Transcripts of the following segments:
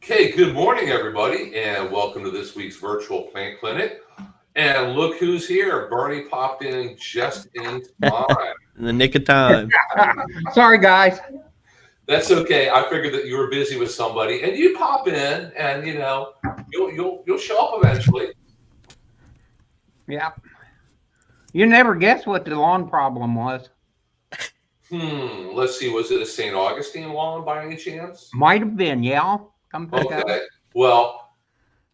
Okay, good morning, everybody, and welcome to this week's virtual plant clinic. And look who's here. Bernie popped in just in time. In the nick of time. Sorry, guys. That's okay. I figured that you were busy with somebody, and you pop in, and you'll show up eventually. Yeah. You never guess what the lawn problem was. Let's see. Was it a St. Augustine lawn by any chance? Might have been, yeah. Come think of Okay. it. Well,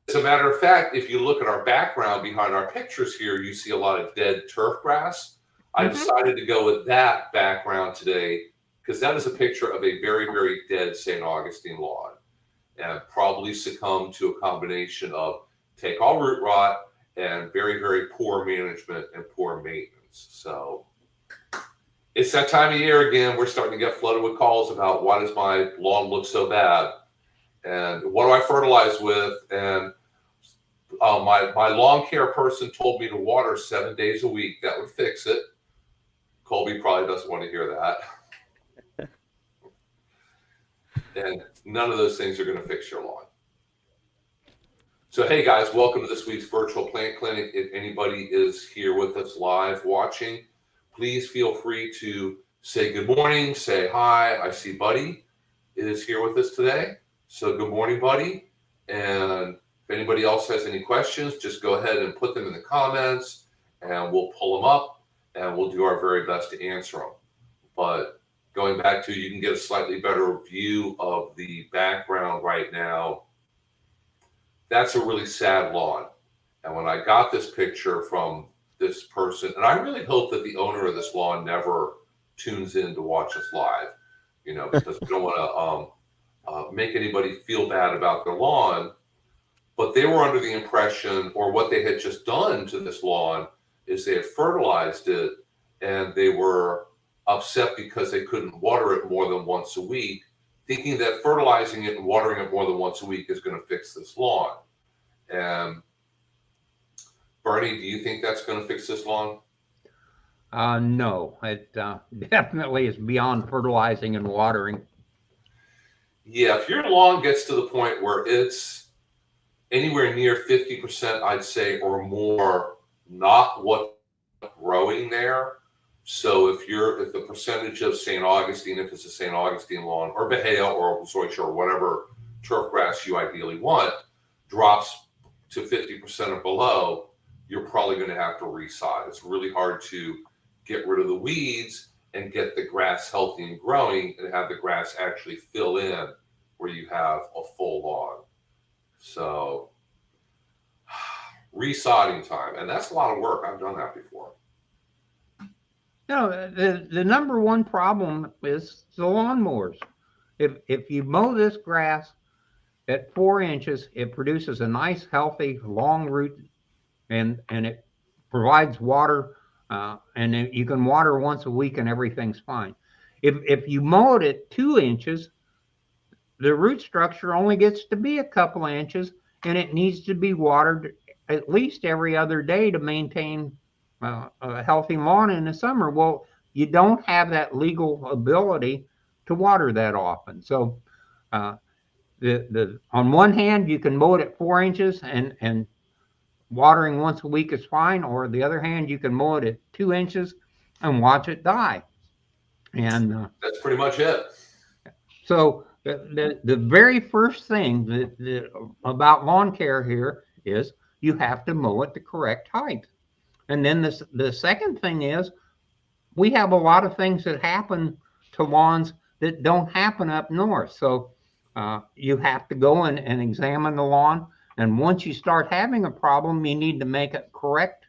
as a matter of fact, if you look at our background behind our pictures here, you see a lot of dead turf grass. I decided to go with that background today because that is a picture of a very, very dead St. Augustine lawn and probably succumbed to a combination of take all root rot and very, very poor management and poor maintenance. So it's that time of year again. We're starting to get flooded with calls about why does my lawn look so bad and what do I fertilize with? And my lawn care person told me to water 7 days a week. That would fix it. Colby probably doesn't want to hear that. And none of those things are going to fix your lawn. So, hey guys, welcome to this week's virtual plant clinic. If anybody is here with us live watching, please feel free to say good morning, say hi. I see Buddy is here with us today. So good morning, Buddy. And if anybody else has any questions, just go ahead and put them in the comments and we'll pull them up and we'll do our very best to answer them. But going back to, you can get a slightly better view of the background right now. That's a really sad lawn. And when I got this picture from this person, and I really hope that the owner of this lawn never tunes in to watch us live, because we don't want to make anybody feel bad about their lawn, but they were under the impression, or what they had just done to this lawn is they had fertilized it and they were upset because they couldn't water it more than once a week, thinking that fertilizing it and watering it more than once a week is going to fix this lawn. And Bernie, do you think that's going to fix this lawn? No, it definitely is beyond fertilizing and watering. Yeah, if your lawn gets to the point where it's anywhere near 50%, I'd say, or more, not what's growing there. So if the percentage of St. Augustine, if it's a St. Augustine lawn, or Bahia or Zoysia or whatever turf grass you ideally want, drops to 50% or below, you're probably going to have to resod. It's really hard to get rid of the weeds and get the grass healthy and growing and have the grass actually fill in where you have a full lawn. So resodding time, and that's a lot of work. I've done that before. No, the number one problem is the lawnmowers. If you mow this grass at 4 inches, it produces a nice, healthy, long root, and it provides water. And you can water once a week and everything's fine. If you mow it at 2 inches, the root structure only gets to be a couple of inches and it needs to be watered at least every other day to maintain a healthy lawn in the summer. Well, you don't have that legal ability to water that often. So on one hand, you can mow it at 4 inches and watering once a week is fine, or the other hand, you can mow it at 2 inches and watch it die. And that's pretty much it. So the very first thing about lawn care here is you have to mow it the correct height. And then the second thing is we have a lot of things that happen to lawns that don't happen up north. So you have to go and examine the lawn. And once you start having a problem, you need to make a correct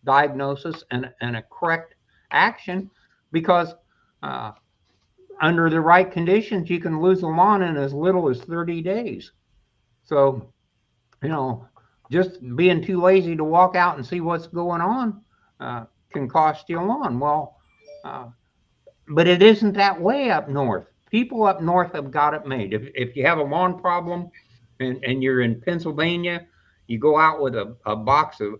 diagnosis and a correct action, because under the right conditions, you can lose a lawn in as little as 30 days. So, just being too lazy to walk out and see what's going on can cost you a lawn. Well, but it isn't that way up north. People up north have got it made. If you have a lawn problem and you're in Pennsylvania, you go out with a box of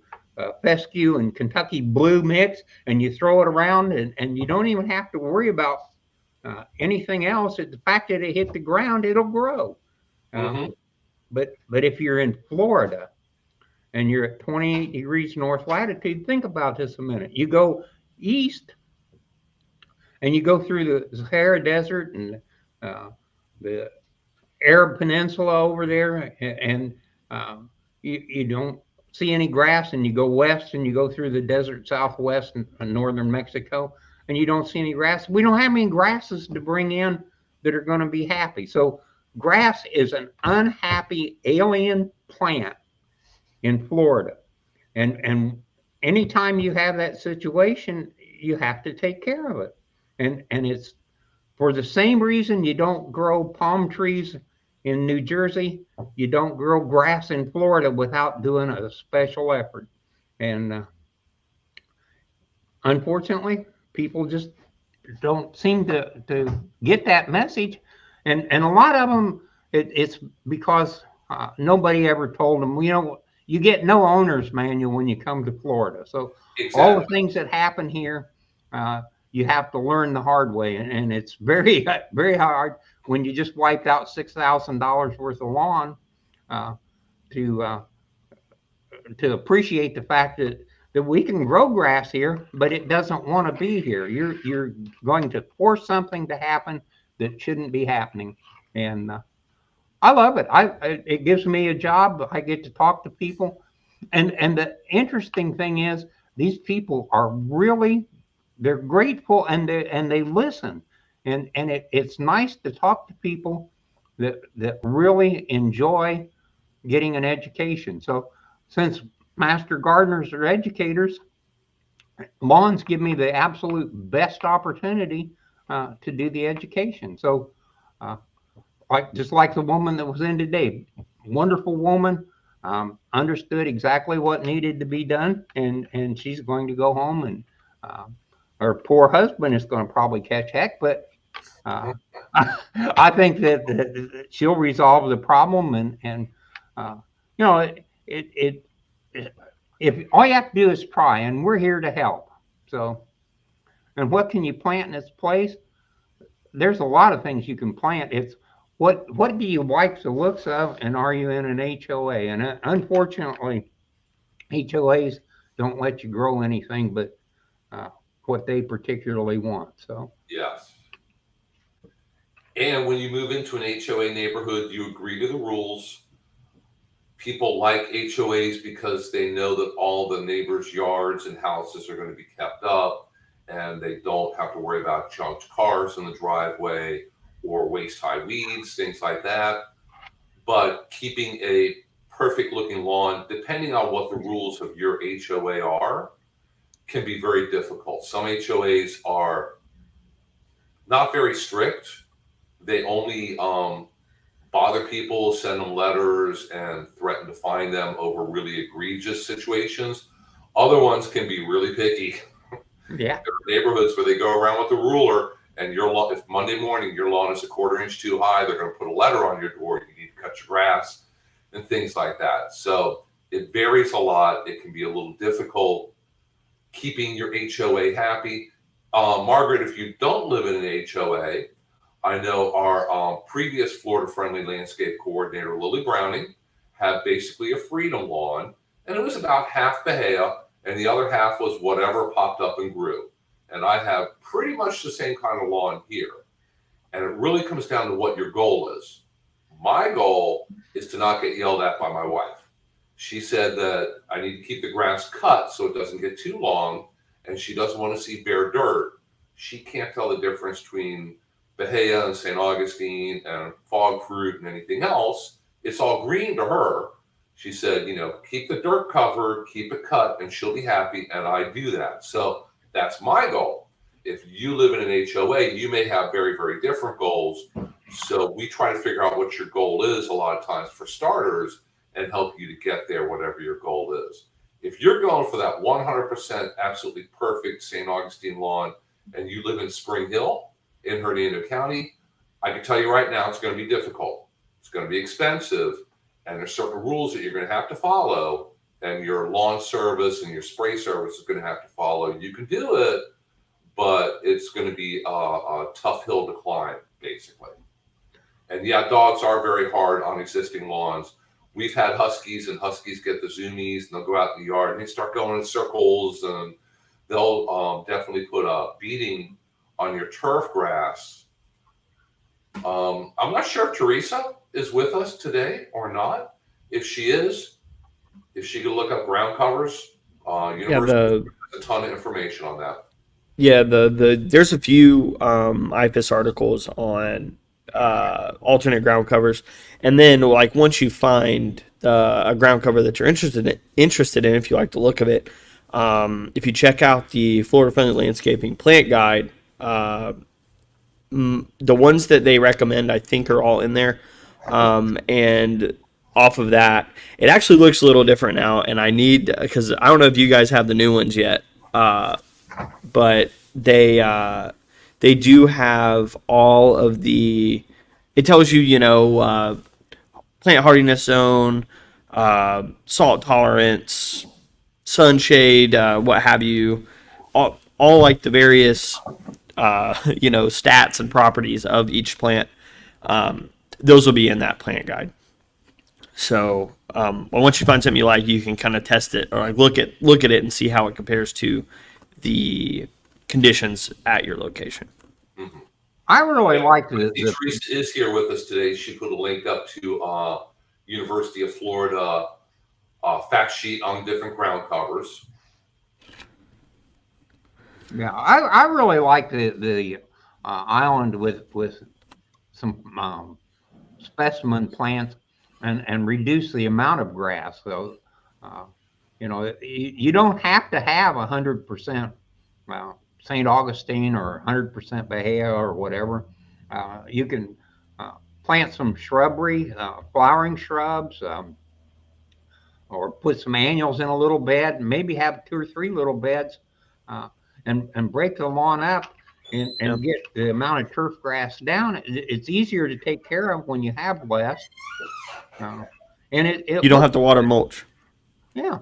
fescue and Kentucky blue mix and you throw it around and you don't even have to worry about anything else. The fact that it hit the ground, it'll grow. But if you're in Florida and you're at 28 degrees north latitude, think about this a minute. You go east and you go through the Sahara Desert and the Arab Peninsula over there, and you don't see any grass, and you go west and you go through the desert southwest and northern Mexico, and you don't see any grass. We don't have any grasses to bring in that are going to be happy. So grass is an unhappy alien plant in Florida, and anytime you have that situation, you have to take care of it, and it's for the same reason you don't grow palm trees in New Jersey, you don't grow grass in Florida without doing a special effort. And unfortunately, people just don't seem to get that message. And a lot of them, it's because nobody ever told them, you get no owner's manual when you come to Florida. So all the Exactly. things that happen here, uh, you have to learn the hard way. And it's very, very hard when you just wiped out $6,000 worth of lawn uh, to to appreciate the fact that we can grow grass here, but it doesn't want to be here. You're going to force something to happen that shouldn't be happening, and I love it. It gives me a job. I get to talk to people, and the interesting thing is these people are really they're grateful and they listen, and it's nice to talk to people that really enjoy getting an education. So since master gardeners are educators, lawns give me the absolute best opportunity to do the education. So, uh, like just like the woman that was in today, wonderful woman, understood exactly what needed to be done, and she's going to go home and uh, her poor husband is going to probably catch heck, but uh, I think that she'll resolve the problem, and uh, you know, it if all you have to do is try, and we're here to help. So, and what can you plant in its place? There's a lot of things you can plant. It's what do you like the looks of, and are you in an HOA? And unfortunately, HOAs don't let you grow anything but uh, what they particularly want. So, Yes. And when you move into an HOA neighborhood, you agree to the rules. People like HOAs because they know that all the neighbors' yards and houses are going to be kept up, and they don't have to worry about junked cars in the driveway or waist high weeds, things like that. But keeping a perfect looking lawn, depending on what the rules of your HOA are, can be very difficult. Some HOAs are not very strict. They only bother people, send them letters, and threaten to fine them over really egregious situations. Other ones can be really picky. yeah, There are neighborhoods where they go around with a ruler, and your lawn, if Monday morning your lawn is a quarter inch too high, they're going to put a letter on your door. You need to cut your grass and things like that. So it varies a lot. It can be a little difficult keeping your HOA happy. Margaret, if you don't live in an HOA, I know our previous Florida Friendly Landscape Coordinator, Lily Browning, had basically a freedom lawn, and it was about half Bahia, and the other half was whatever popped up and grew. And I have pretty much the same kind of lawn here. And it really comes down to what your goal is. My goal is to not get yelled at by my wife. She said that I need to keep the grass cut so it doesn't get too long, and she doesn't want to see bare dirt. She can't tell the difference between Bahia and St. Augustine and fog fruit and anything else. It's all green to her. She said, keep the dirt covered, keep it cut, and she'll be happy. And I do that. So that's my goal. If you live in an HOA, you may have very, very different goals. So we try to figure out what your goal is a lot of times for starters and help you to get there, whatever your goal is. If you're going for that 100% absolutely perfect St. Augustine lawn and you live in Spring Hill in Hernando County, I can tell you right now it's going to be difficult. It's going to be expensive, and there's certain rules that you're going to have to follow, and your lawn service and your spray service is going to have to follow. You can do it, but it's going to be a tough hill to climb, basically. And yeah, dogs are very hard on existing lawns. We've had huskies, and huskies get the zoomies, and they'll go out in the yard and they start going in circles, and they'll definitely put a beating on your turf grass. I'm not sure if Teresa is with us today or not. If she is, if she could look up ground covers, Yeah, University has a ton of information on that. the there's a few IPIS articles on alternate ground covers, and then like once you find a ground cover that you're interested in, if you like the look of it, if you check out the Florida Friendly Landscaping Plant Guide, the ones that they recommend I think are all in there, and off of that, it actually looks a little different now, and I need because I don't know if you guys have the new ones yet. But they do have all of the. It tells you, plant hardiness zone, salt tolerance, sunshade, what have you, all like the various, stats and properties of each plant. Those will be in that plant guide. So, well, once you find something you like, you can kind of test it or like look at it and see how it compares to the conditions at your location. Mm-hmm. I really like Teresa is here with us today. She put a link up to University of Florida fact sheet on different ground covers. Yeah, I really like the island with some specimen plants and reduce the amount of grass. So, you don't have to have 100% St. Augustine or 100% Bahia or whatever. You can plant some shrubbery, flowering shrubs, or put some annuals in a little bed, and maybe have 2 or 3 little beds, uh, and break the lawn up and get the amount of turf grass down. It's easier to take care of when you have less. And You don't have to water mulch. Yeah.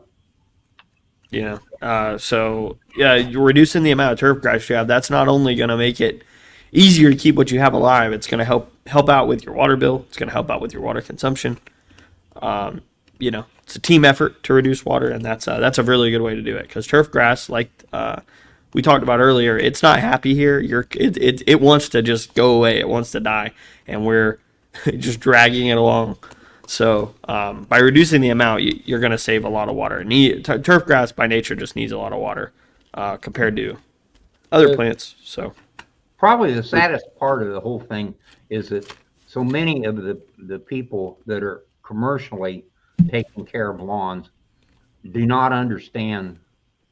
So yeah, you're reducing the amount of turf grass you have. That's not only going to make it easier to keep what you have alive. It's going to help out with your water bill. It's going to help out with your water consumption. It's a team effort to reduce water, and that's a really good way to do it. Because turf grass, like we talked about earlier, it's not happy here. It wants to just go away. It wants to die, and we're just dragging it along. So by reducing the amount, you're going to save a lot of water. Turf grass by nature just needs a lot of water compared to other plants. So probably the saddest part of the whole thing is that so many of the people that are commercially taking care of lawns do not understand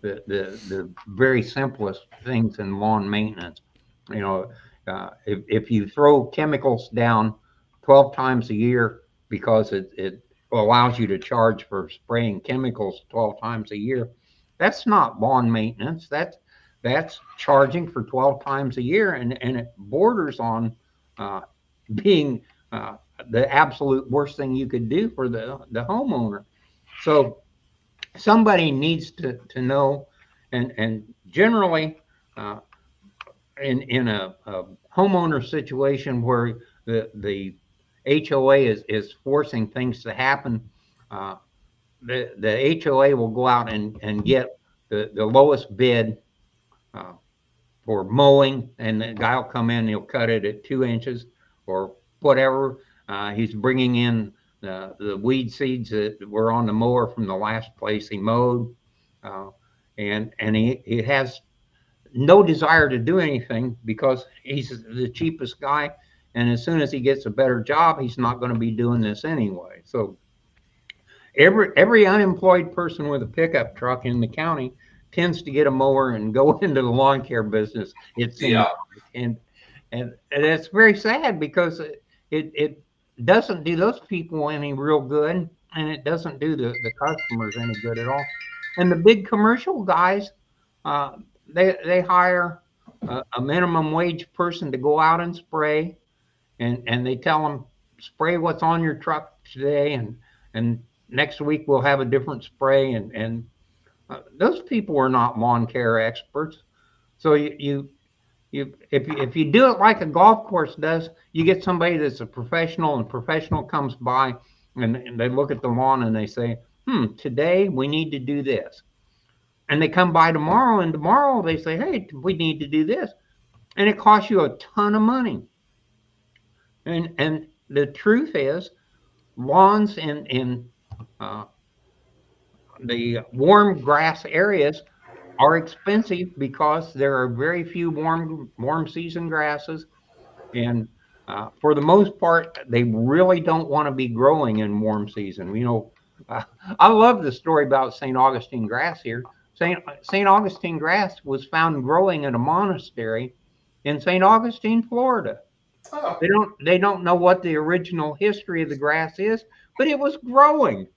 the very simplest things in lawn maintenance. If you throw chemicals down 12 times a year because it allows you to charge for spraying chemicals 12 times a year, that's not lawn maintenance. That's charging for 12 times a year, and it borders on being the absolute worst thing you could do for the homeowner. So somebody needs to know, and generally in a homeowner situation where the HOA is forcing things to happen, the HOA will go out and get the lowest bid for mowing, and the guy will come in and he'll cut it at 2 inches or whatever. He's bringing in the weed seeds that were on the mower from the last place he mowed, and he has no desire to do anything because he's the cheapest guy, and as soon as he gets a better job, he's not going to be doing this anyway. So every unemployed person with a pickup truck in the county tends to get a mower and go into the lawn care business, it seems. Yeah. And it's very sad because it doesn't do those people any real good, and it doesn't do the customers any good at all. And the big commercial guys, they hire a minimum wage person to go out and spray, and they tell them spray what's on your truck today, and next week we'll have a different spray, and those people are not lawn care experts. So if you do it like a golf course does, you get somebody that's a professional, and professional comes by and they look at the lawn and they say, today we need to do this. And they come by tomorrow, and tomorrow they say, hey, we need to do this. And it costs you a ton of money. And the truth is, lawns in uh, the warm grass areas are expensive because there are very few warm season grasses, and for the most part, they really don't want to be growing in warm season. I love the story about St. Augustine grass here. St. Augustine grass was found growing in a monastery in St. Augustine, Florida. Oh, They don't know what the original history of the grass is, but it was growing.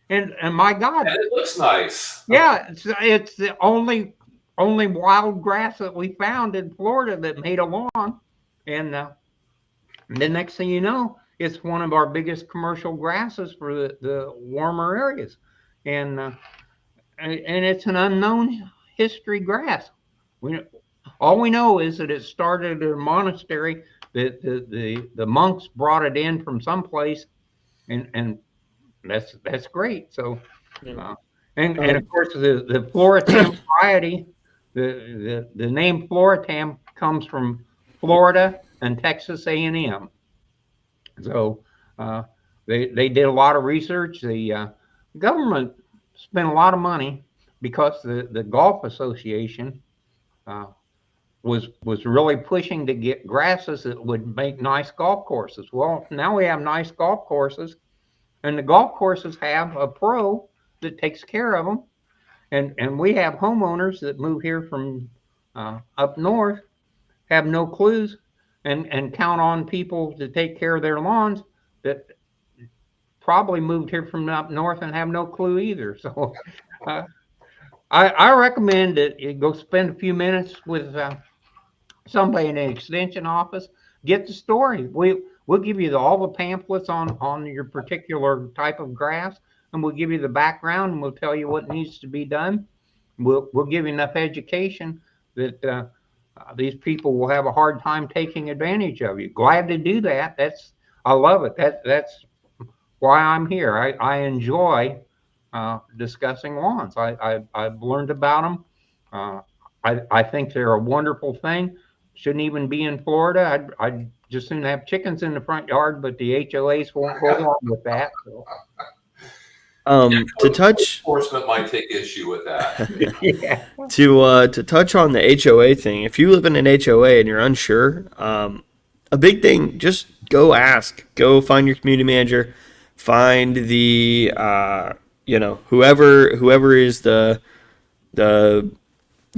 And my God, and it looks nice. yeah, it's the only wild grass that we found in Florida that made a lawn. And the next thing you know, it's one of our biggest commercial grasses for the warmer areas. And and it's an unknown history grass. We all we know is that it started at a monastery. The monks brought it in from someplace, and that's great. So, uh, and of course the Floratam variety, the name Floratam comes from Florida and Texas A&M. So uh, they did a lot of research. The government spent a lot of money because the Golf Association uh, was really pushing to get grasses that would make nice golf courses. Well, now we have nice golf courses, and the golf courses have a pro that takes care of them, and we have homeowners that move here from up north, have no clues, and count on people to take care of their lawns that probably moved here from up north and have no clue either. So uh, I recommend that you go spend a few minutes with somebody in an extension office, get the story. We'll give you all the pamphlets on your particular type of grass, and we'll give you the background, and we'll tell you what needs to be done. We'll give you enough education that these people will have a hard time taking advantage of you. Glad to do that. I love it. That's why I'm here. I enjoy discussing lawns. I've learned about them. I think they're a wonderful thing. Shouldn't even be in Florida. I'd just soon have chickens in the front yard, but the HOAs won't go along with that. So. To touch Enforcement might take issue with that. Yeah. to touch on the HOA thing, if you live in an HOA and you're unsure, a big thing, just go ask. Go find your community manager, find the whoever is the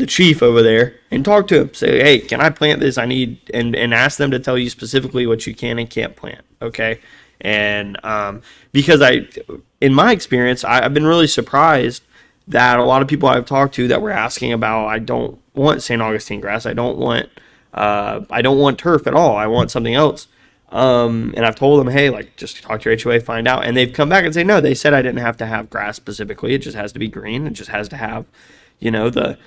chief over there, and talk to him. Say, hey, can I plant this? I need, and ask them to tell you specifically what you can and can't plant. Okay. And because in my experience, I've been really surprised that a lot of people I've talked to that were asking about, I don't want St. Augustine grass. I don't want turf at all. I want something else. And I've told them, hey, like, just talk to your HOA, find out. And they've come back and say, no, they said I didn't have to have grass specifically. It just has to be green. It just has to have, the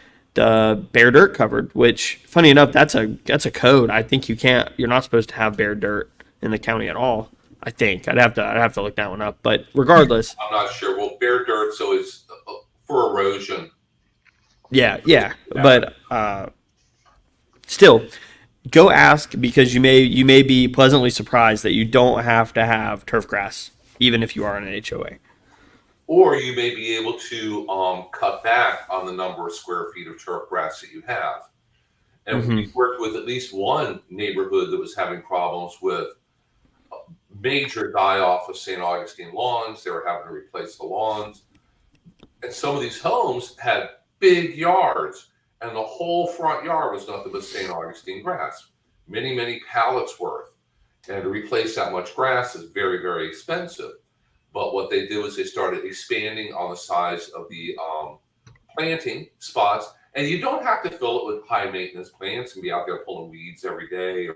bare dirt covered, which, funny enough, that's a code. I think you're not supposed to have bare dirt in the county at all. I think I'd have to look that one up, but regardless, I'm not sure. Well, bare dirt, so it's for erosion. Yeah. But still, go ask, because you may be pleasantly surprised that you don't have to have turf grass, even if you are in an HOA. Or you may be able to cut back on the number of square feet of turf grass that you have. And we've worked with at least one neighborhood that was having problems with major die-off of St. Augustine lawns. They were having to replace the lawns. And some of these homes had big yards, and the whole front yard was nothing but St. Augustine grass. Many, many pallets worth. And to replace that much grass is very, very expensive. But what they did was they started expanding on the size of the planting spots. And you don't have to fill it with high maintenance plants and be out there pulling weeds every day.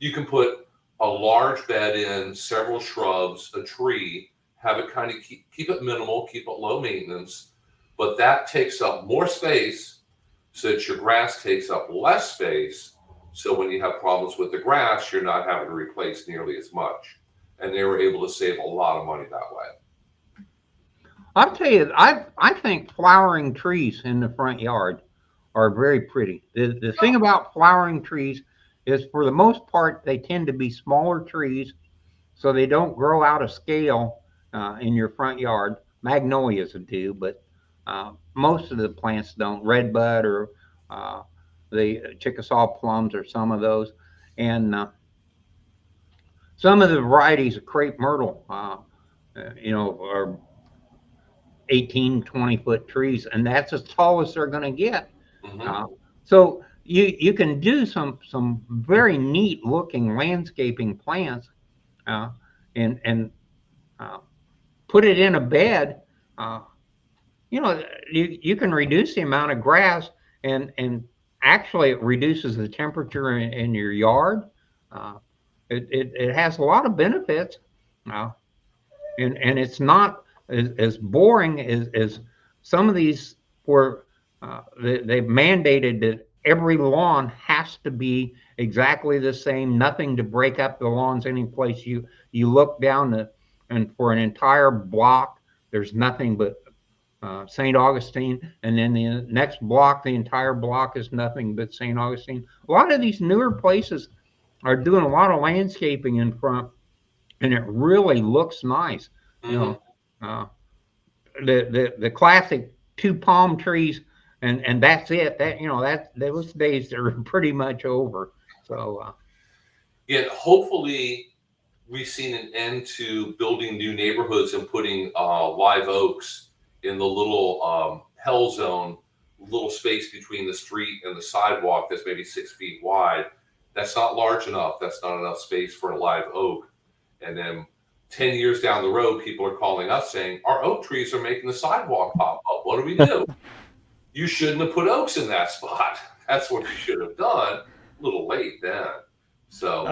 You can put a large bed in, several shrubs, a tree, have it kind of keep it minimal, keep it low maintenance, but that takes up more space, so that your grass takes up less space. So when you have problems with the grass, you're not having to replace nearly as much. And they were able to save a lot of money that way. I'll tell you, I think flowering trees in the front yard are very pretty. The thing about flowering trees is, for the most part, they tend to be smaller trees, so they don't grow out of scale in your front yard. Magnolias do, but most of the plants don't. Redbud or uh, the Chickasaw plums or some of those, and some of the varieties of crepe myrtle, are 18, 20-foot trees, and that's as tall as they're going to get. Mm-hmm. So you can do some very neat looking landscaping plants, and put it in a bed. Uh, you can reduce the amount of grass, and actually it reduces the temperature in your yard. Uh, it has a lot of benefits. Uh, and it's not as boring as some of these, where they've mandated that every lawn has to be exactly the same, nothing to break up the lawns any place you look down and for an entire block there's nothing but St. Augustine, and then the next block, the entire block is nothing but St. Augustine. A lot of these newer places are doing a lot of landscaping in front, and it really looks nice. You Mm-hmm. know, uh, the classic two palm trees, and that's it. That those days are pretty much over. So Yet hopefully we've seen an end to building new neighborhoods and putting live oaks in the little hell zone, little space between the street and the sidewalk that's maybe 6 feet wide. That's not large enough. That's not enough space for a live oak. And then 10 years down the road, people are calling us saying, our oak trees are making the sidewalk pop up. What do we do? You shouldn't have put oaks in that spot. That's what you should have done. A little late then. So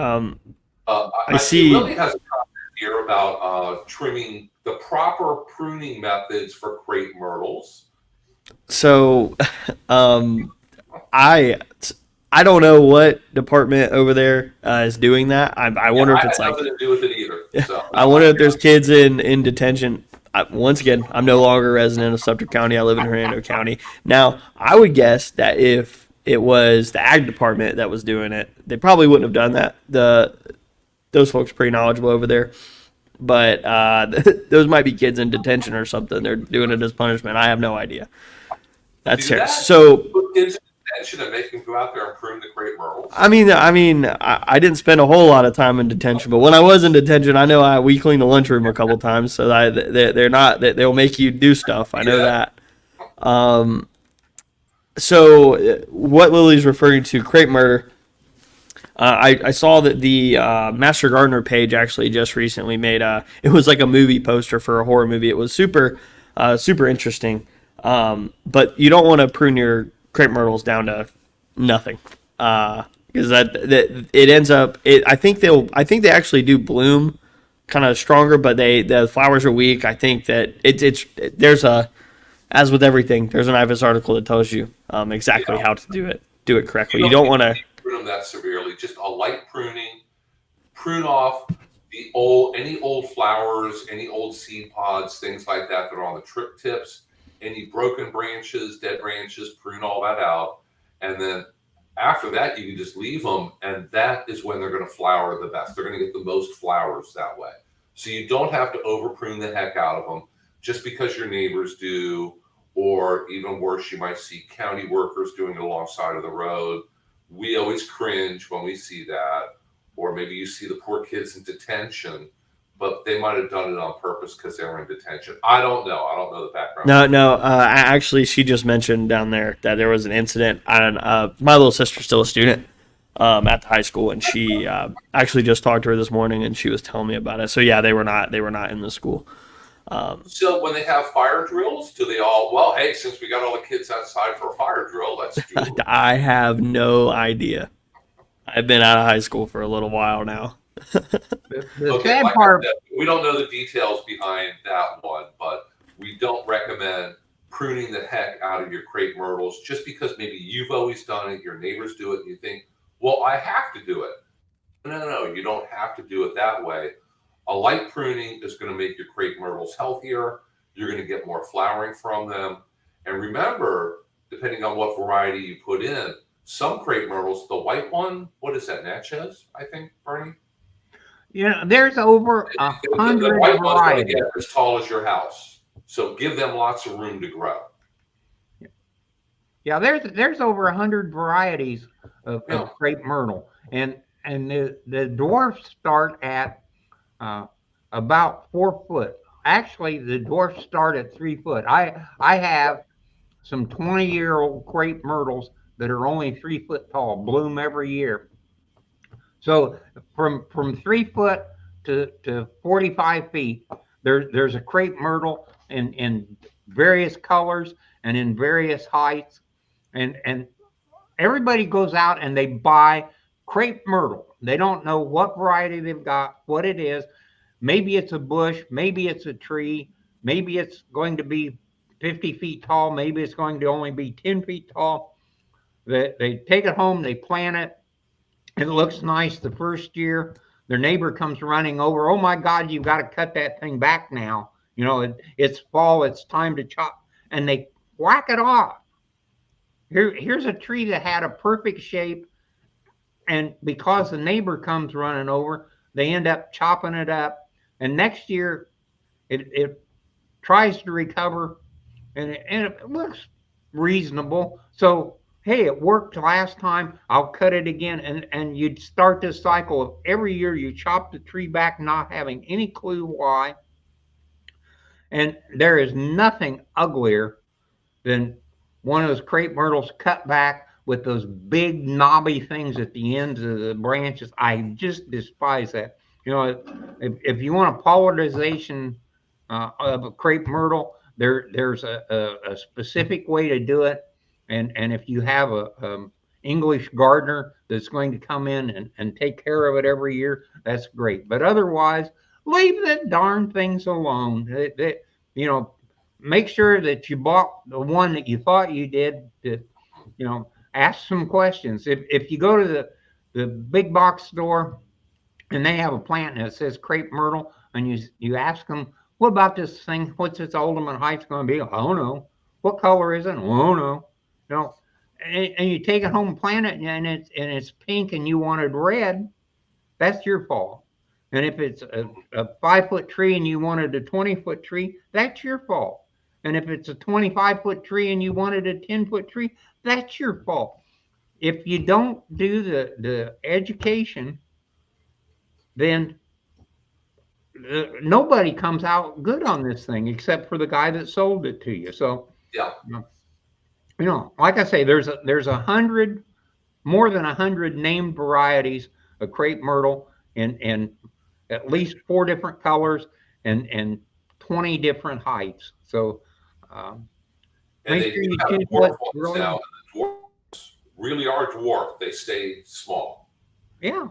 I see. It really has a comment here about trimming, the proper pruning methods for crepe myrtles. So, I don't know what department over there is doing that. I wonder if it's I had like nothing to do with it either. So I wonder if there's kids in detention. Once again, I'm no longer a resident of Sumter County. I live in Hernando County. Now, I would guess that if it was the ag department that was doing it, they probably wouldn't have done that. Those folks are pretty knowledgeable over there. But those might be kids in detention or something. They're doing it as punishment. I have no idea. That's terrible. So put kids in detention and make them go out there and prune the crepe myrtles. I didn't spend a whole lot of time in detention, but when I was in detention, I know we cleaned the lunchroom a couple times, so they'll make you do stuff. I know that. So what Lily's referring to, crepe murder. I saw that the Master Gardener page actually just recently made it was like a movie poster for a horror movie. It was super interesting. But you don't want to prune your crepe myrtles down to nothing, because that it ends up. I think they actually do bloom kind of stronger, but the flowers are weak. I think that there's as with everything, there's an IVS article that tells you exactly how to do it correctly. You don't want to prune them that severely. Just a light pruning, prune off any old flowers, any old seed pods, things like that are on the trip tips. Any broken branches, dead branches, prune all that out. And then after that, you can just leave them. And that is when they're going to flower the best. They're going to get the most flowers that way. So you don't have to over prune the heck out of them just because your neighbors do, or even worse, you might see county workers doing it alongside of the road. We always cringe when we see that. Or maybe you see the poor kids in detention, but they might have done it on purpose because they were in detention. I don't know. I don't know the background. No. Actually, she just mentioned down there that there was an incident. And my little sister's still a student at the high school, and she actually just talked to her this morning, and she was telling me about it. So yeah, they were not in the school. So when they have fire drills, do they all? Well, hey, since we got all the kids outside for a fire drill, let's do it. I have no idea. I've been out of high school for a little while now. The sad part, we don't know the details behind that one, but we don't recommend pruning the heck out of your crepe myrtles just because maybe you've always done it, your neighbors do it, and you think, well, I have to do it. No, you don't have to do it that way. A light pruning is going to make your crepe myrtles healthier. You're going to get more flowering from them. And remember, depending on what variety you put in, some crepe myrtles, the white one, what is that, Natchez, I think, Bernie? There's over The 100 white one's going to varieties. get as tall as your house. So give them lots of room to grow. Yeah, there's over 100 varieties of crepe myrtle, and the dwarfs start at about 4 foot. Actually, the dwarfs start at 3 foot. I have some 20-year-old crepe myrtles that are only 3 foot tall, bloom every year. So from 3 foot to 45 feet, there's a crepe myrtle in various colors and in various heights, and everybody goes out and they buy crepe myrtle. They don't know what variety they've got, what it is. Maybe it's a bush, maybe it's a tree, maybe it's going to be 50 feet tall, maybe it's going to only be 10 feet tall. They take it home, they plant it. It looks nice the first year. Their neighbor comes running over. Oh my God, you've got to cut that thing back now. It's fall, it's time to chop. And they whack it off. Here's a tree that had a perfect shape, and because the neighbor comes running over, they end up chopping it up. And next year, it tries to recover, and it looks reasonable. So, hey, it worked last time. I'll cut it again, and you'd start this cycle of every year you chop the tree back, not having any clue why. And there is nothing uglier than one of those crepe myrtles cut back with those big knobby things at the ends of the branches. I just despise that. If you want a pollination of a crepe myrtle, there's a specific way to do it. And if you have a English gardener that's going to come in and take care of it every year, that's great. But otherwise, leave the darn things alone. Make sure that you bought the one that you thought you did. Ask some questions. If you go to the big box store and they have a plant that says crepe myrtle, and you ask them, what about this thing? What's its ultimate height going to be? I don't know. What color is it? I don't know. And you take it home and plant it, and it's pink, and you wanted red. That's your fault. And if it's a 5 foot tree and you wanted a 20-foot tree, that's your fault. And if it's a 25-foot tree and you wanted a 10-foot tree, that's your fault. If you don't do the education, then nobody comes out good on this thing except for the guy that sold it to you. So, yeah, like I say, there's more than 100 named varieties of crepe myrtle in at least 4 different colors and 20 different heights. So, and make they sure do you have choose dwarf what ones now. And the dwarfs really are dwarf. They stay small. Yeah.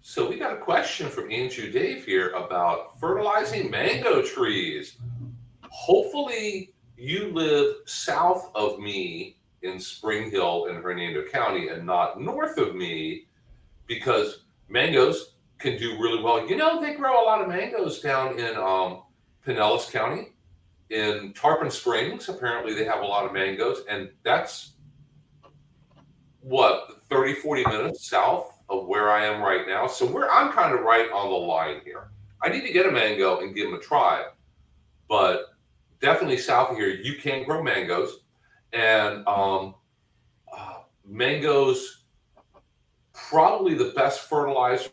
So we got a question from Andrew Dave here about fertilizing mango trees. Hopefully you live south of me in Spring Hill in Hernando County and not north of me, because mangoes can do really well. They grow a lot of mangoes down in Pinellas County. In Tarpon Springs, apparently they have a lot of mangoes, and that's 30, 40 minutes south of where I am right now. So I'm kind of right on the line here. I need to get a mango and give them a try, but definitely south of here, you can grow mangoes. And mangoes, probably the best fertilizer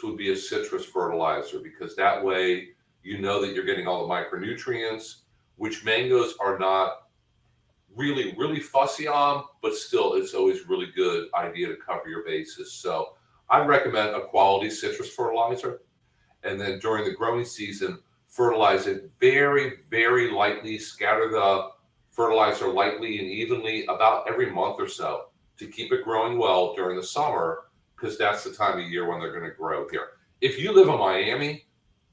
would be a citrus fertilizer, because that way you know that you're getting all the micronutrients, which mangoes are not really, really fussy on, but still it's always really good idea to cover your bases. So I recommend a quality citrus fertilizer. And then during the growing season, fertilize it very, very lightly. Scatter the fertilizer lightly and evenly about every month or so to keep it growing well during the summer, because that's the time of year when they're going to grow here. If you live in Miami,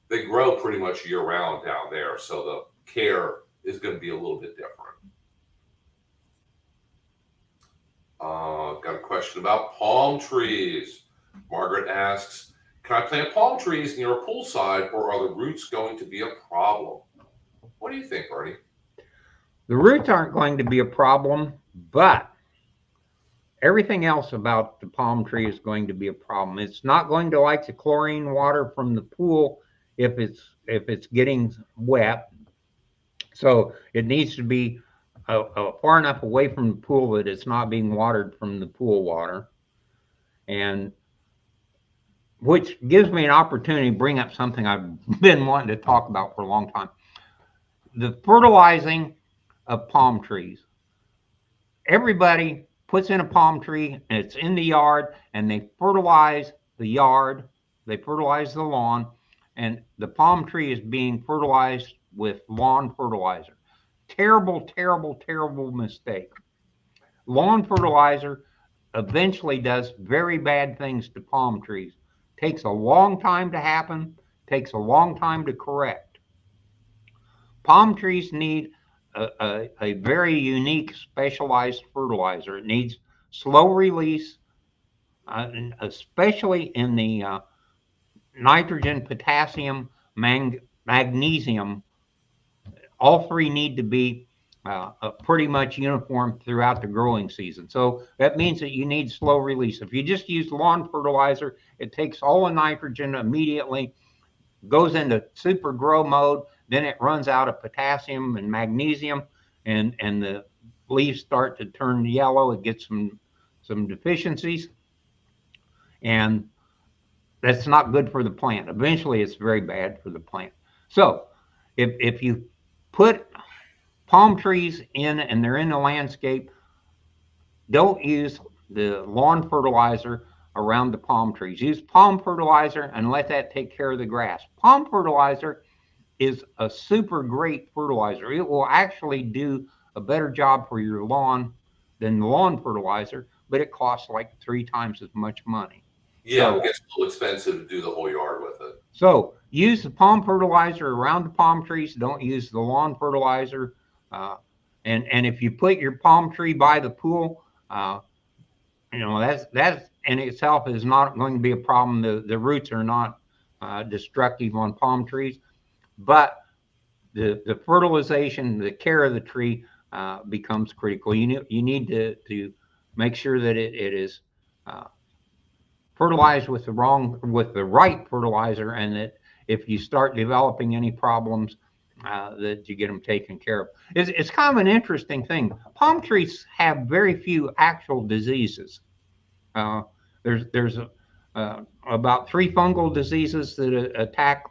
they grow pretty much year round down there. So care is going to be a little bit different. Got a question about palm trees. Margaret asks, can I plant palm trees near a poolside, or are the roots going to be a problem? What do you think, Bernie? The roots aren't going to be a problem, but everything else about the palm tree is going to be a problem. It's not going to like the chlorine water from the pool if it's getting wet. So it needs to be far enough away from the pool that it's not being watered from the pool water. And which gives me an opportunity to bring up something I've been wanting to talk about for a long time. The fertilizing of palm trees. Everybody puts in a palm tree and it's in the yard, and they fertilize the yard, they fertilize the lawn, and the palm tree is being fertilized with lawn fertilizer. Terrible, terrible, terrible mistake. Lawn fertilizer eventually does very bad things to palm trees. Takes a long time to happen, takes a long time to correct. Palm trees need a very unique specialized fertilizer. It needs slow release, especially in the nitrogen, potassium, magnesium. All three need to be pretty much uniform throughout the growing season. So that means that you need slow release. If you just use lawn fertilizer, it takes all the nitrogen immediately, goes into super grow mode, then it runs out of potassium and magnesium, and the leaves start to turn yellow. It gets some deficiencies, and that's not good for the plant. Eventually, it's very bad for the plant. So if you put palm trees in and they're in the landscape, don't use the lawn fertilizer around the palm trees. Use palm fertilizer and let that take care of the grass. Palm fertilizer is a super great fertilizer. It will actually do a better job for your lawn than the lawn fertilizer, but it costs like 3 times as much money. Yeah, so, it gets a little expensive to do the whole yard with it. So use the palm fertilizer around the palm trees. Don't use the lawn fertilizer. And if you put your palm tree by the pool, that's in itself is not going to be a problem. The roots are not destructive on palm trees, but the fertilization, the care of the tree becomes critical. You need to make sure that it is fertilized with the right fertilizer, and that if you start developing any problems, that you get them taken care of. It's kind of an interesting thing. Palm trees have very few actual diseases. There's about 3 fungal diseases that attack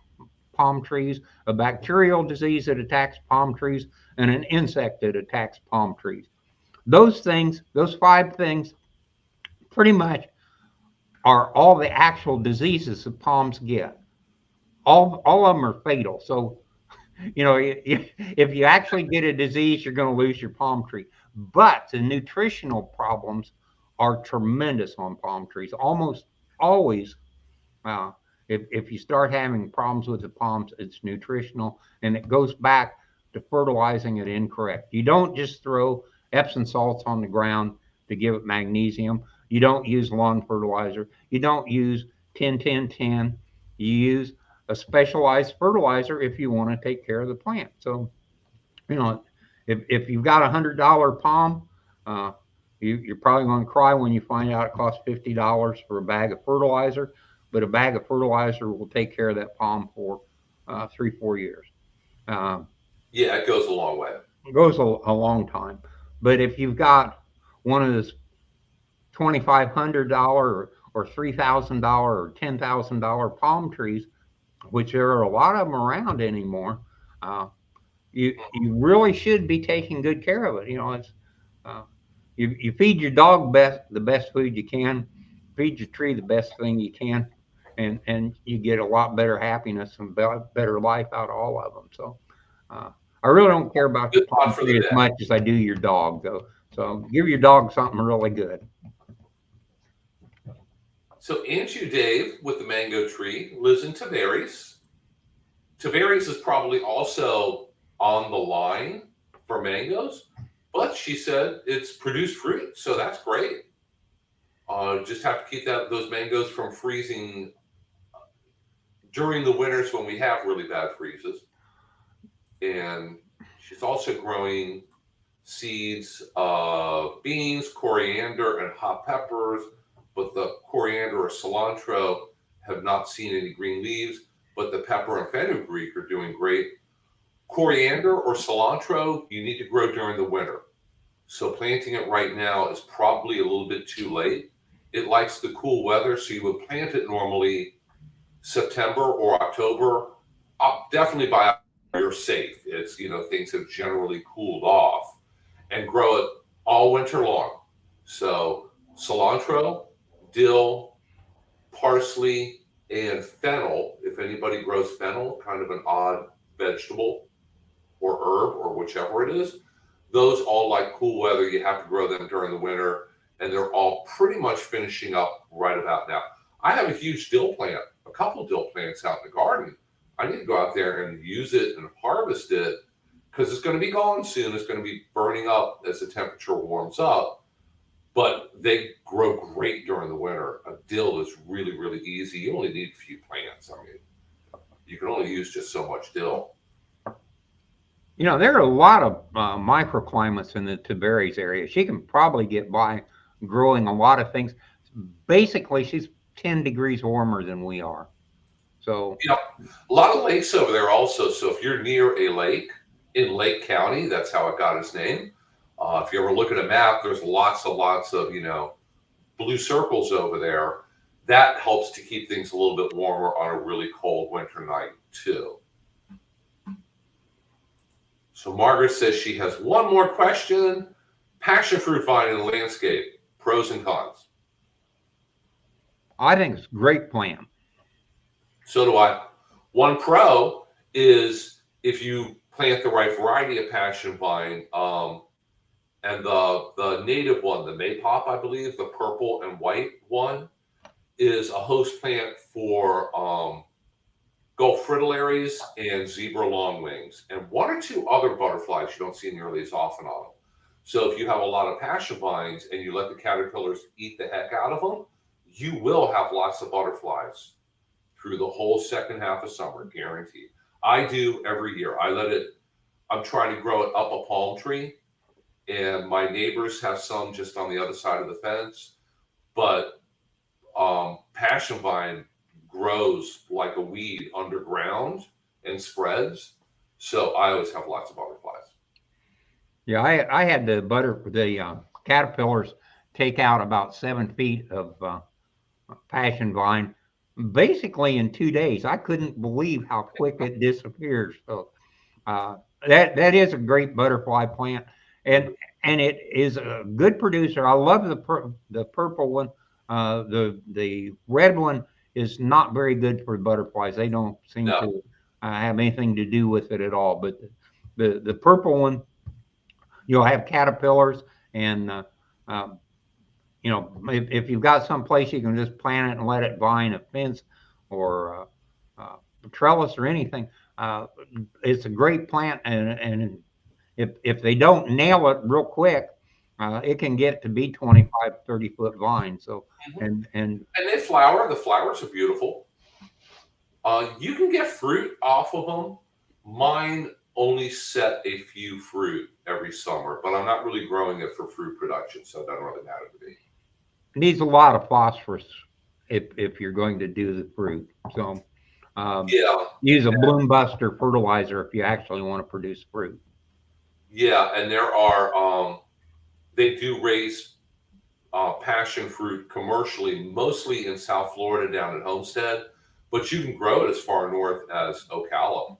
palm trees, a bacterial disease that attacks palm trees, and an insect that attacks palm trees. Those 5 things, pretty much are all the actual diseases that palms get. All of them are fatal. So, if you actually get a disease, you're going to lose your palm tree. But the nutritional problems are tremendous on palm trees. Almost always, if you start having problems with the palms, it's nutritional, and it goes back to fertilizing it incorrect. You don't just throw Epsom salts on the ground to give it magnesium. You don't use lawn fertilizer. You don't use 10-10-10. You use a specialized fertilizer if you want to take care of the plant. So, if you've got $100 palm, you're probably going to cry when you find out it costs $50 for a bag of fertilizer. But a bag of fertilizer will take care of that palm for 3-4 years. Yeah, it goes a long way. It goes a long time. But if you've got one of those $2,500 or $3,000 or $10,000 palm trees, which there are a lot of them around anymore, you really should be taking good care of it. It's you feed your dog the best food you can, feed your tree the best thing you can, and you get a lot better happiness and better life out of all of them. So I really don't care about your palm tree as much as I do your dog, though. So give your dog something really good. So Aunt Dave with the mango tree lives in Tavares. Tavares is probably also on the line for mangoes, but she said it's produced fruit, so that's great. Just have to keep those mangoes from freezing during the winters when we have really bad freezes. And she's also growing seeds of beans, coriander, and hot peppers, but the coriander or cilantro have not seen any green leaves, but the pepper and fenugreek are doing great. Coriander or cilantro, you need to grow during the winter. So planting it right now is probably a little bit too late. It likes the cool weather, so you would plant it normally September or October. Definitely by you're safe. It's, things have generally cooled off, and grow it all winter long. So cilantro, dill, parsley, and fennel. If anybody grows fennel, kind of an odd vegetable or herb or whichever it is, those all like cool weather. You have to grow them during the winter, and they're all pretty much finishing up right about now. I have a huge dill plant, a couple dill plants out in the garden. I need to go out there and use it and harvest it, because it's going to be gone soon. It's going to be burning up as the temperature warms up, but they grow great during the winter. A dill is really, really easy. You only need a few plants. I mean, you can only use just so much dill. There are a lot of microclimates in the Tiberias area. She can probably get by growing a lot of things. Basically, she's 10 degrees warmer than we are. So, a lot of lakes over there also. So if you're near a lake in Lake County, that's how it got its name. If you ever look at a map, there's lots of blue circles over there. That helps to keep things a little bit warmer on a really cold winter night too. So Margaret says she has one more question. Passion fruit vine in the landscape, pros and cons. I think it's a great plan. So do I. One pro is if you plant the right variety of passion vine, and the native one, the maypop, I believe, the purple and white one, is a host plant for Gulf fritillaries and zebra longwings, and one or two other butterflies you don't see nearly as often on them. So if you have a lot of passion vines and you let the caterpillars eat the heck out of them, you will have lots of butterflies through the whole second half of summer, guaranteed. I do every year. I'm trying to grow it up a palm tree, and my neighbors have some just on the other side of the fence, but passion vine grows like a weed underground and spreads. So I always have lots of butterflies. Yeah, I had the caterpillars take out about 7 feet of passion vine basically in 2 days. I couldn't believe how quick it disappears. So that is a great butterfly plant, and it is a good producer. I love the purple one. The red one is not very good for butterflies. They don't seem to have anything to do with it at all. But the purple one, you'll have caterpillars, and if you've got some place you can just plant it and let it vine a fence or a trellis or anything, it's a great plant. And if they don't nail it real quick, it can get to be 25, 30-foot vine. So and they flower. The flowers are beautiful. You can get fruit off of them. Mine only set a few fruit every summer, but I'm not really growing it for fruit production, so it doesn't really matter to me. It needs a lot of phosphorus if you're going to do the fruit. So use a bloom buster fertilizer if you actually want to produce fruit. Yeah, and there are they do raise passion fruit commercially, mostly in South Florida down at Homestead, but you can grow it as far north as Ocala.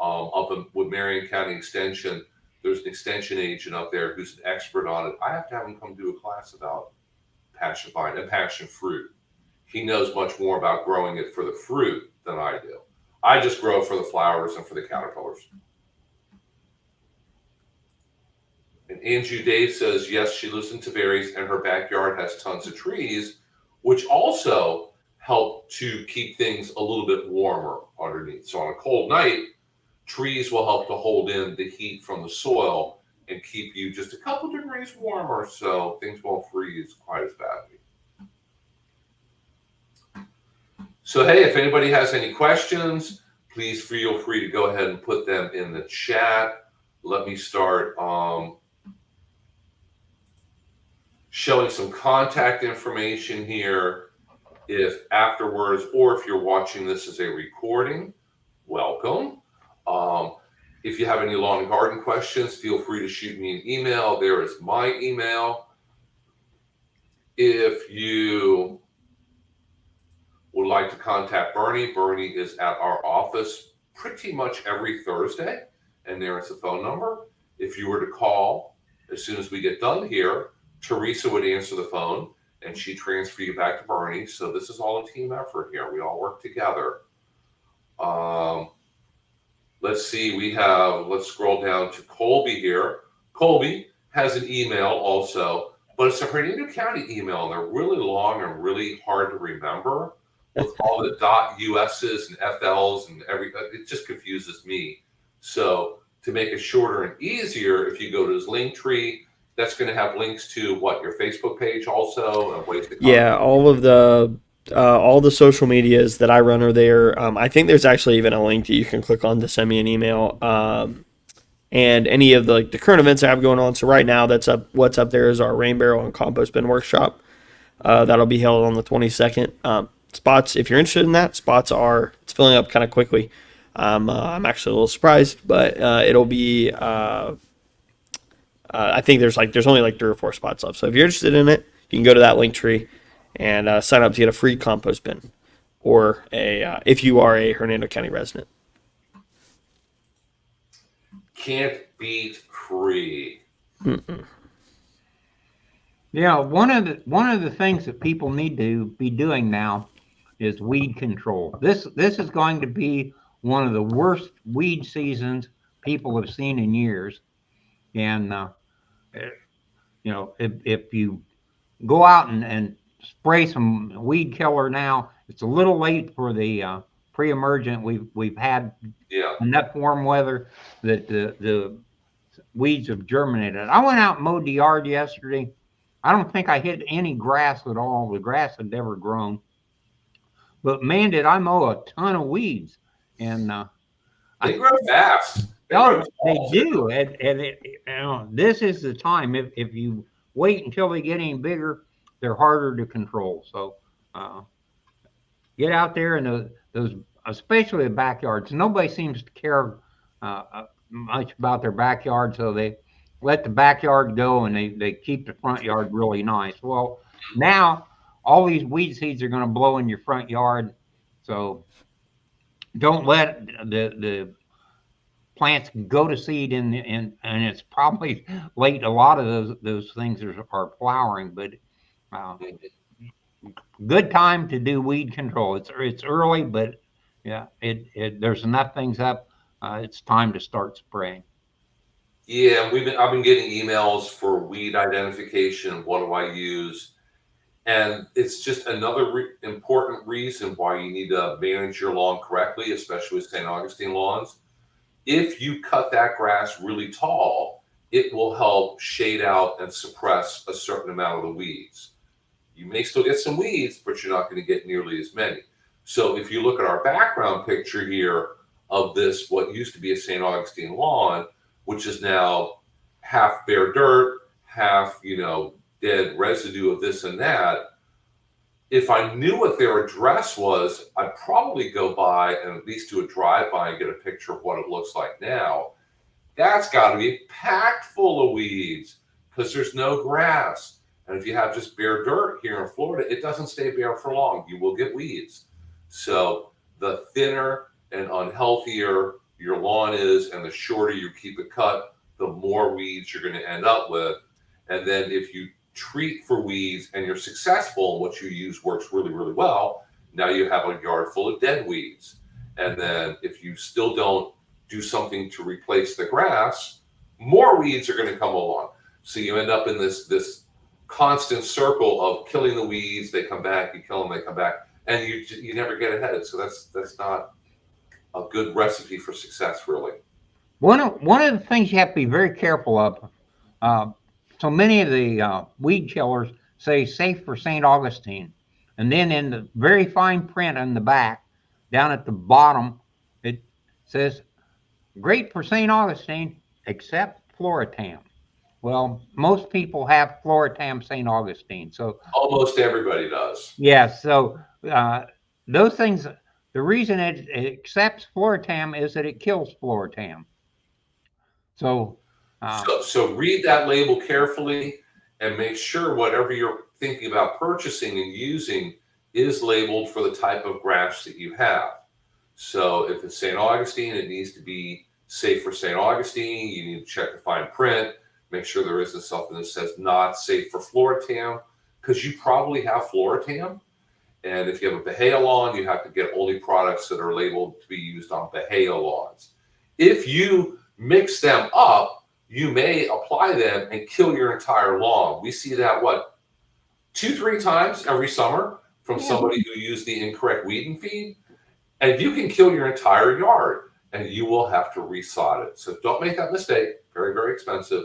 Up with Marion County Extension, there's an extension agent up there who's an expert on it. I have to have him come do a class about passion vine and passion fruit. He knows much more about growing it for the fruit than I do. I just grow it for the flowers and for the caterpillars. And Andrew Dave says, yes, she lives in Tiberias and her backyard has tons of trees, which also help to keep things a little bit warmer underneath. So on a cold night, Trees will help to hold in the heat from the soil and keep you just a couple degrees warmer, so things won't freeze quite as badly. So hey, if anybody has any questions, please feel free to go ahead and put them in the chat. Let me start showing some contact information here. If afterwards, or if you're watching this as a recording, welcome. If you have any lawn and garden questions, feel free to shoot me an email. There is my email. If you would like to contact Bernie, Bernie is at our office pretty much every Thursday, and there is a phone number. If you were to call as soon as we get done here, Teresa would answer the phone and she'd transfer you back to Bernie. So this is all a team effort here. We all work together. Let's see, let's scroll down to Colby here. Colby has an email also, but it's a Hernando County email, and they're really long and really hard to remember with all the .us's and FL's and it just confuses me. So to make it shorter and easier, if you go to his link tree, that's going to have links to your Facebook page also, and ways to contact. Yeah, all the social medias that I run are there. I think there's actually even a link that you can click on to send me an email. And any of the current events I have going on. So right now, what's up there is our rain barrel and compost bin workshop. That'll be held on the 22nd. Spots, if you're interested in that, it's filling up kind of quickly. I'm actually a little surprised, but it'll be. I think there's only 3 or 4 spots left. So if you're interested in it, you can go to that link tree and sign up to get a free compost bin, or if you are a Hernando County resident. Can't beat free. Mm-mm. Yeah, one of the things that people need to be doing now is weed control. This is going to be one of the worst weed seasons people have seen in years, and if you go out and spray some weed killer now, it's a little late for the pre-emergent. We've had enough warm weather that the weeds have germinated. I went out and mowed the yard yesterday. I don't think I hit any grass at all. The grass had never grown. But man, did I mow a ton of weeds. And they grow fast. They do. And this is the time. If you wait until they get any bigger, they're harder to control. So get out there and those, especially the backyards. Nobody seems to care much about their backyard, so they let the backyard go and they keep the front yard really nice. Well, now all these weed seeds are going to blow in your front yard, so don't let the plants go to seed and it's probably late. A lot of those things are flowering, but good time to do weed control. It's early, but yeah, there's enough things up. It's time to start spraying. Yeah, I've been getting emails for weed identification. What do I use? And it's just another important reason why you need to manage your lawn correctly, especially with St. Augustine lawns. If you cut that grass really tall, it will help shade out and suppress a certain amount of the weeds. You may still get some weeds, but you're not going to get nearly as many. So if you look at our background picture here of this, what used to be a St. Augustine lawn, which is now half bare dirt, half, dead residue of this and that. If I knew what their address was, I'd probably go by and at least do a drive-by and get a picture of what it looks like now. That's got to be packed full of weeds because there's no grass. And if you have just bare dirt here in Florida, it doesn't stay bare for long. You will get weeds. So the thinner and unhealthier your lawn is and the shorter you keep it cut, the more weeds you're going to end up with. And then if you treat for weeds and you're successful, what you use works really, really well, now you have a yard full of dead weeds. And then if you still don't do something to replace the grass, more weeds are going to come along. So you end up in this constant circle of killing the weeds, they come back, you kill them, they come back, and you never get ahead. So that's not a good recipe for success, really. One of the things you have to be very careful of. Uh, so many of the weed killers say safe for St. Augustine, and then in the very fine print on the back, down at the bottom, it says great for St. Augustine except Floritam. Well, most people have Floritam St. Augustine, so Almost everybody does. yeah, so uh, those things. The reason it accepts Floritam is that it kills Floritam. So, So read that label carefully and make sure whatever you're thinking about purchasing and using is labeled for the type of grass that you have. So if it's St. Augustine, it needs to be safe for St. Augustine. You need to check the fine print, make sure there isn't something that says not safe for Floritam, because you probably have Floritam. And if you have a Bahia lawn, you have to get only products that are labeled to be used on Bahia lawns. If you mix them up, you may apply them and kill your entire lawn. We see that, what, 2-3 times every summer from somebody who used the incorrect weed and feed. And you can kill your entire yard and you will have to resod it. So don't make that mistake. Very, very expensive.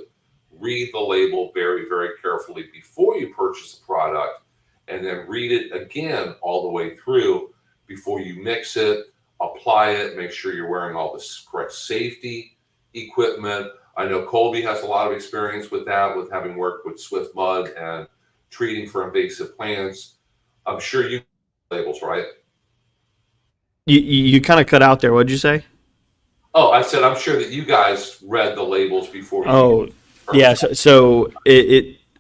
Read the label very, very carefully before you purchase a product, and then read it again all the way through before you mix it, apply it, make sure you're wearing all the correct safety equipment. I know Colby has a lot of experience with that, with having worked with Swift Mud and treating for invasive plants. I'm sure you labels, right? You kind of cut out there. What'd you say? Oh, I said I'm sure that you guys read the labels before you. Oh, yeah. So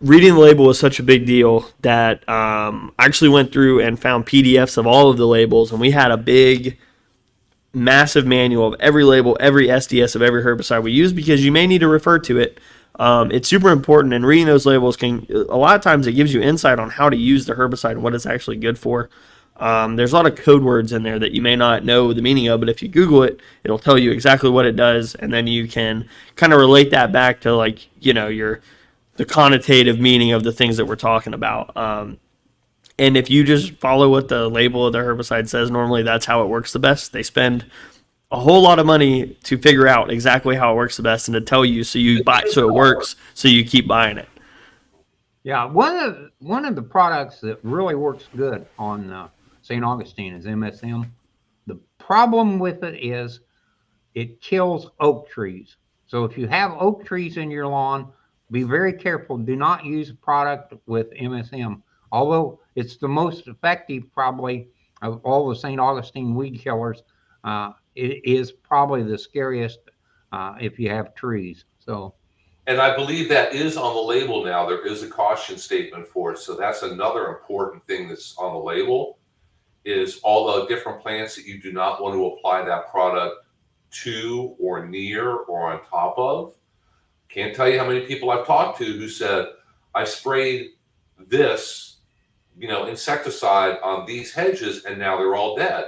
reading the label was such a big deal that I actually went through and found PDFs of all of the labels, and we had a big, massive manual of every label, every SDS of every herbicide we use, because you may need to refer to it. It's super important, and reading those labels a lot of times it gives you insight on how to use the herbicide and what it's actually good for. There's a lot of code words in there that you may not know the meaning of, but if you Google it, it'll tell you exactly what it does, and then you can kind of relate that back to, like, the connotative meaning of the things that we're talking about. And if you just follow what the label of the herbicide says, normally that's how it works the best. They spend a whole lot of money to figure out exactly how it works the best and to tell you so you buy, so it works, so you keep buying it. yeah, one of the products that really works good on St. Augustine is MSM. The problem with it is it kills oak trees. So if you have oak trees in your lawn, be very careful. Do not use a product with MSM. Although it's the most effective probably of all the St. Augustine weed killers, it is probably the scariest if you have trees. So, and I believe that is on the label now. There is a caution statement for it. So that's another important thing that's on the label, is all the different plants that you do not want to apply that product to or near or on top of. Can't tell you how many people I've talked to who said, I sprayed this, insecticide on these hedges and now they're all dead.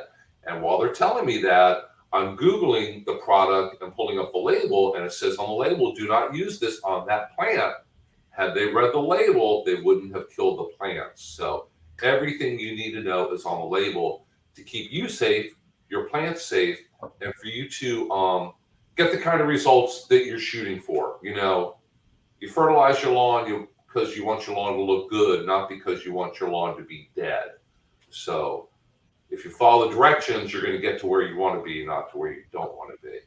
And while they're telling me that, I'm Googling the product and pulling up the label, and it says on the label, do not use this on that plant. Had they read the label, they wouldn't have killed the plants. So everything you need to know is on the label to keep you safe, your plants safe, and for you to get the kind of results that you're shooting for. You fertilize your lawn because you want your lawn to look good, not because you want your lawn to be dead. So if you follow the directions, you're going to get to where you want to be, not to where you don't want to be.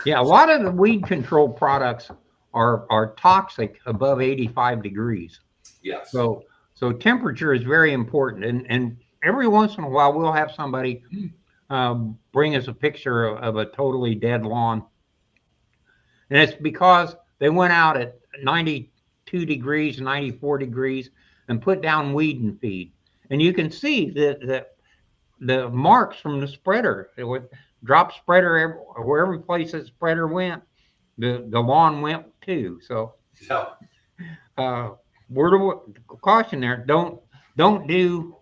yeah, a lot of the weed control products are toxic above 85 degrees. Yes. So temperature is very important, and every once in a while we'll have somebody bring us a picture of a totally dead lawn, and it's because they went out at 92 degrees, 94 degrees, and put down weed and feed, and you can see the marks from the spreader. It would drop spreader wherever place that spreader went, the lawn went too. So word of caution there: don't do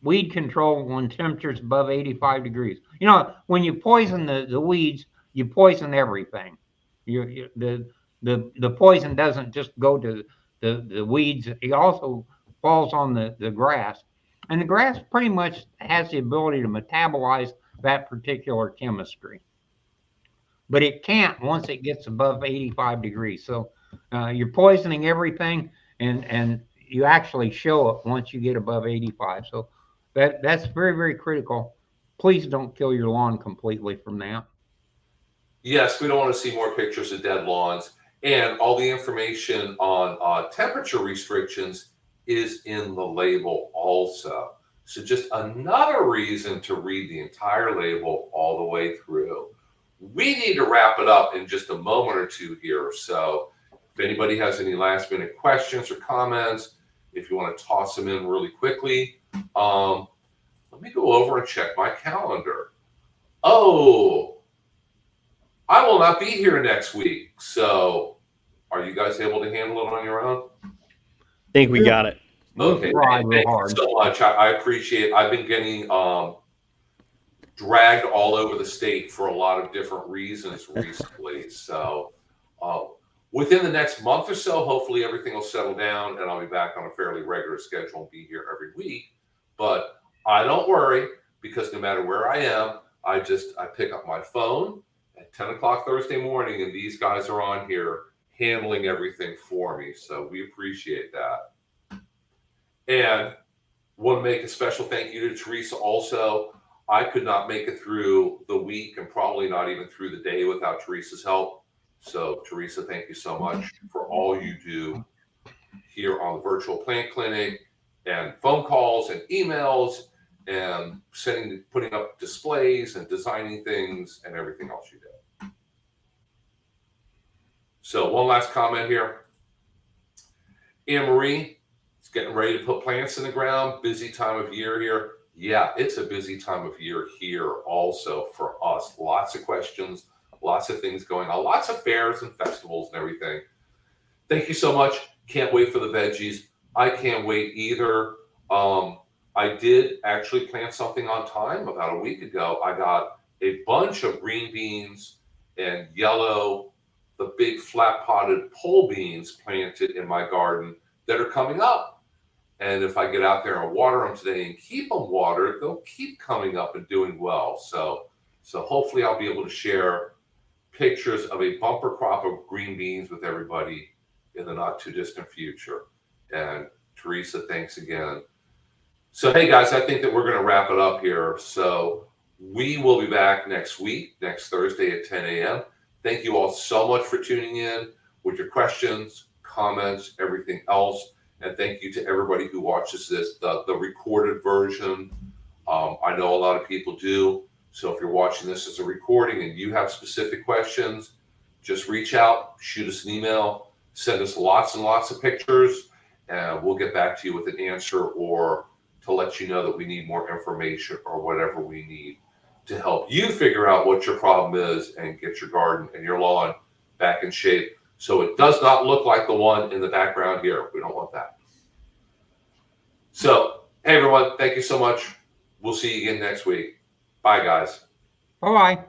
weed control when temperature's above 85 degrees. When you poison the weeds, you poison everything. The poison doesn't just go to the weeds; it also falls on the grass, and the grass pretty much has the ability to metabolize that particular chemistry. But it can't once it gets above 85 degrees. So you're poisoning everything, and you actually show it once you get above 85. So that's very, very critical. Please don't kill your lawn completely from that. Yes, we don't want to see more pictures of dead lawns. And all the information on temperature restrictions is in the label also. So just another reason to read the entire label all the way through. We need to wrap it up in just a moment or two here. So if anybody has any last minute questions or comments, if you want to toss them in really quickly, let me go over and check my calendar. Oh, I will not be here next week. So are you guys able to handle it on your own? I think we got it. Okay, Try thank real you hard. so much. I appreciate it. I've been getting dragged all over the state for a lot of different reasons recently. So within the next month or so, hopefully everything will settle down and I'll be back on a fairly regular schedule and be here every week. But I don't worry, because no matter where I am, I pick up my phone at 10 o'clock Thursday morning, and these guys are on here handling everything for me. So we appreciate that. And want to make a special thank you to Teresa also. I could not make it through the week and probably not even through the day without Teresa's help. So Teresa, thank you so much for all you do here on the Virtual Plant Clinic, and phone calls and emails and putting up displays and designing things and everything else you do. So one last comment here. Anne-Marie is getting ready to put plants in the ground. Busy time of year here. Yeah, it's a busy time of year here also for us. Lots of questions, lots of things going on, lots of fairs and festivals and everything. Thank you so much. Can't wait for the veggies. I can't wait either. I did actually plant something on time about a week ago. I got a bunch of green beans and yellow, the big flat potted pole beans planted in my garden that are coming up. And if I get out there and water them today and keep them watered, they'll keep coming up and doing well. So hopefully I'll be able to share pictures of a bumper crop of green beans with everybody in the not too distant future. And Teresa, thanks again. So, hey guys, I think that we're going to wrap it up here. So we will be back next week, next Thursday at 10 a.m. Thank you all so much for tuning in with your questions, comments, everything else. And thank you to everybody who watches this, the recorded version. I know a lot of people do. So if you're watching this as a recording and you have specific questions, just reach out, shoot us an email, send us lots and lots of pictures, and we'll get back to you with an answer, or to let you know that we need more information or whatever we need to help you figure out what your problem is and get your garden and your lawn back in shape so it does not look like the one in the background here. We don't want that. So, hey everyone, thank you so much. We'll see you again next week. Bye, guys. Bye-bye.